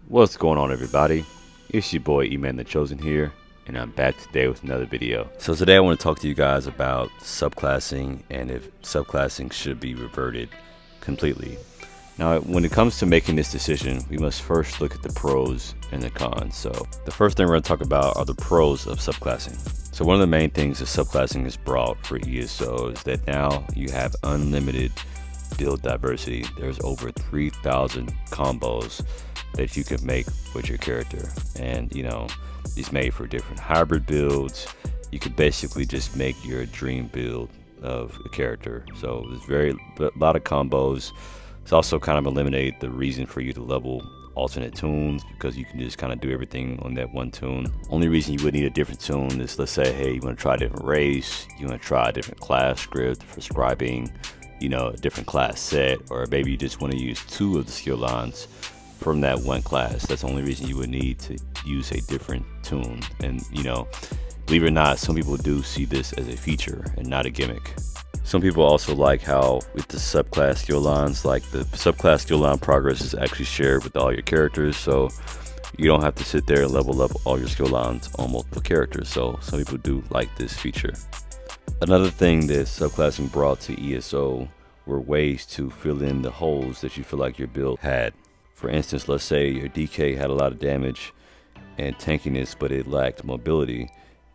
What's going on, everybody? It's your boy E-Man the Chosen here, and I'm back today with another video. So today I want to talk to you guys about subclassing and if subclassing should be reverted completely. Now, when it comes to making this decision, we must first look at the pros and the cons. So the first thing we're going to talk about are the pros of subclassing. So one of the main things that subclassing has brought for ESO is that now you have unlimited build diversity. There's over 3,000 combos that you can make with your character, and it's made for different hybrid builds. You could basically just make your dream build of a character. So there's a lot of combos. It's also kind of eliminate the reason for you to level alternate tunes, because you can just kind of do everything on that one tune. Only reason you would need a different tune is, let's say, hey, you want to try a different race, you want to try a different class script for scribing, a different class set, or maybe you just want to use two of the skill lines from that one class. That's the only reason you would need to use a different tune. And believe it or not, some people do see this as a feature and not a gimmick. Some people also like how with the subclass skill lines, like the subclass skill line progress is actually shared with all your characters, so you don't have to sit there and level up all your skill lines on multiple characters. So some people do like this feature. Another thing that subclassing brought to ESO were ways to fill in the holes that you feel like your build had. For instance, let's say your DK had a lot of damage and tankiness, but it lacked mobility.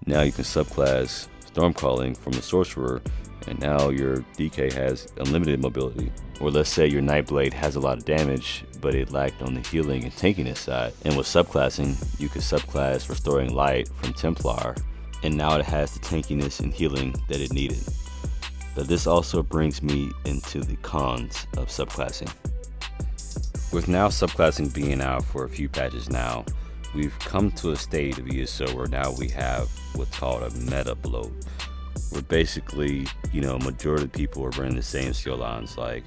Now you can subclass Stormcalling from the Sorcerer, and now your DK has unlimited mobility. Or let's say your Nightblade has a lot of damage, but it lacked on the healing and tankiness side. And with subclassing, you could subclass Restoring Light from Templar, and now it has the tankiness and healing that it needed. But this also brings me into the cons of subclassing. With now subclassing being out for a few patches now, we've come to a state of ESO where now we have what's called a meta bloat, where basically, majority of people are running the same skill lines. Like,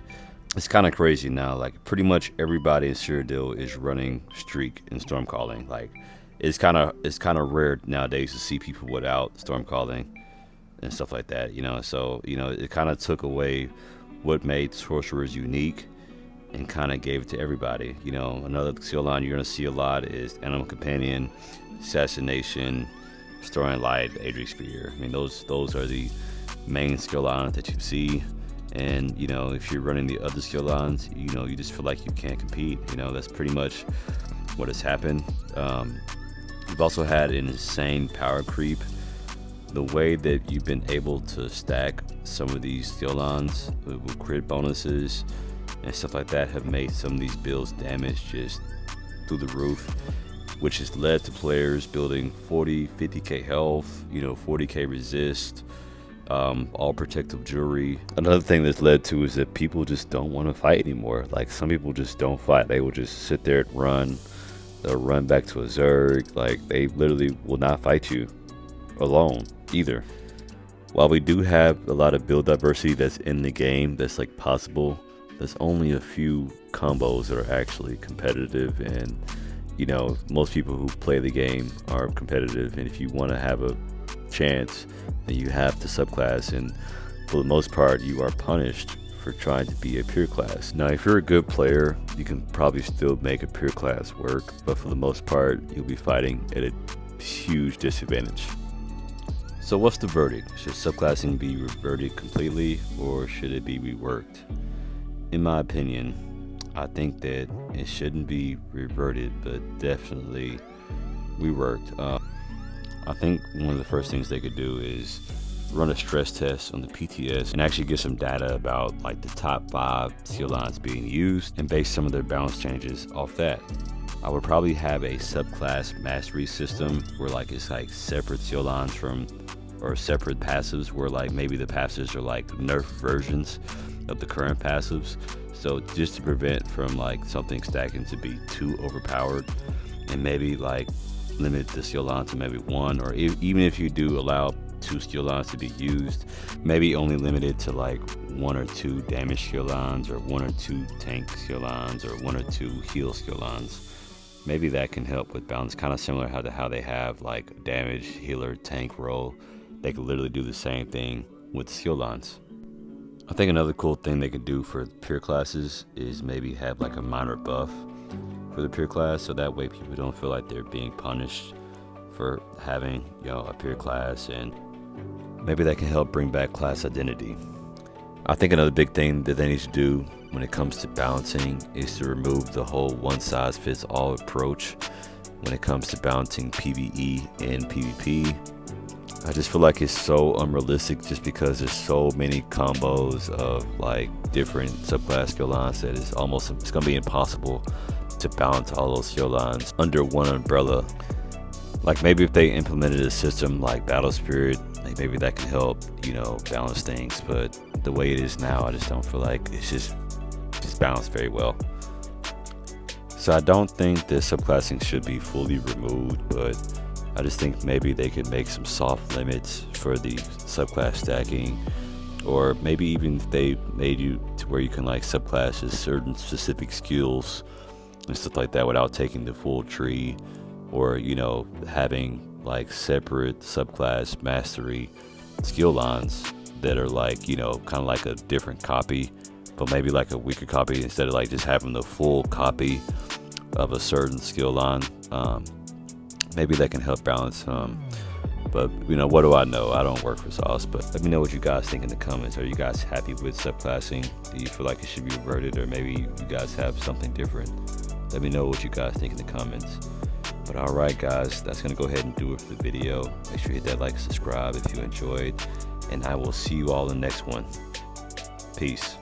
it's kind of crazy now. Like, pretty much everybody in Cyrodiil is running Streak and Stormcalling. Like, it's kind of rare nowadays to see people without Stormcalling and stuff like that. So it kind of took away what made sorcerers unique and kind of gave it to everybody. Another skill line you're going to see a lot is Animal Companion, Assassination, Restoring Light, Adric Spear. I mean, those are the main skill lines that you see. And if you're running the other skill lines, you just feel like you can't compete. That's pretty much what has happened. You've also had an insane power creep. The way that you've been able to stack some of these skill lines with crit bonuses and stuff like that have made some of these builds damage just through the roof, which has led to players building 40, 50k health, 40k resist, all protective jewelry. Another thing that's led to is that people just don't want to fight anymore. Like, some people just don't fight. They will just sit there and run. They'll run back to a Zerg. Like, they literally will not fight you alone either. While we do have a lot of build diversity that's in the game that's like possible, there's only a few combos that are actually competitive, and most people who play the game are competitive, and if you want to have a chance, then you have to subclass, and for the most part you are punished for trying to be a pure class. Now, if you're a good player, you can probably still make a pure class work, but for the most part you'll be fighting at a huge disadvantage. So what's the verdict? Should subclassing be reverted completely, or should it be reworked? In my opinion, I think that it shouldn't be reverted, but definitely reworked. I think one of the first things they could do is run a stress test on the PTS and actually get some data about like the top 5 skill lines being used and base some of their balance changes off that. I would probably have a subclass mastery system where it's like separate skill lines or separate passives, where like maybe the passives are like nerf versions of the current passives, so just to prevent from like something stacking to be too overpowered, and maybe like limit the skill line to maybe 1, or even if you do allow 2 skill lines to be used, maybe only limited to like 1 or 2 damage skill lines, or 1 or 2 tank skill lines, or 1 or 2 heal skill lines. Maybe that can help with balance, kind of similar to how they have like damage, healer, tank role. They could literally do the same thing with the skill lines. I think another cool thing they could do for pure classes is maybe have like a minor buff for the peer class, so that way people don't feel like they're being punished for having, you know, a peer class, and maybe that can help bring back class identity. I think another big thing that they need to do when it comes to balancing is to remove the whole one-size-fits-all approach when it comes to balancing PvE and PvP. I just feel like it's so unrealistic just because there's so many combos of like different subclass skill lines that it's gonna be impossible to balance all those skill lines under one umbrella. Like maybe if they implemented a system like Battle Spirit, like maybe that could help, you know, balance things. But the way it is now, I just don't feel like it's just balanced very well. So I don't think that subclassing should be fully removed, but I just think maybe they could make some soft limits for the subclass stacking, or maybe even if they made you to where you can like subclass as certain specific skills and stuff like that without taking the full tree, or, you know, having like separate subclass mastery skill lines that are like, you know, kind of like a different copy, but maybe like a weaker copy instead of like just having the full copy of a certain skill line. Maybe that can help balance. But you know, what do I know? I don't work for Sauce, but let me know what you guys think in the comments. Are you guys happy with subclassing? Do you feel like it should be reverted, or maybe you guys have something different? Let me know what you guys think in the comments. But alright guys, that's gonna go ahead and do it for the video. Make sure you hit that like and subscribe if you enjoyed, and I will see you all in the next one. Peace.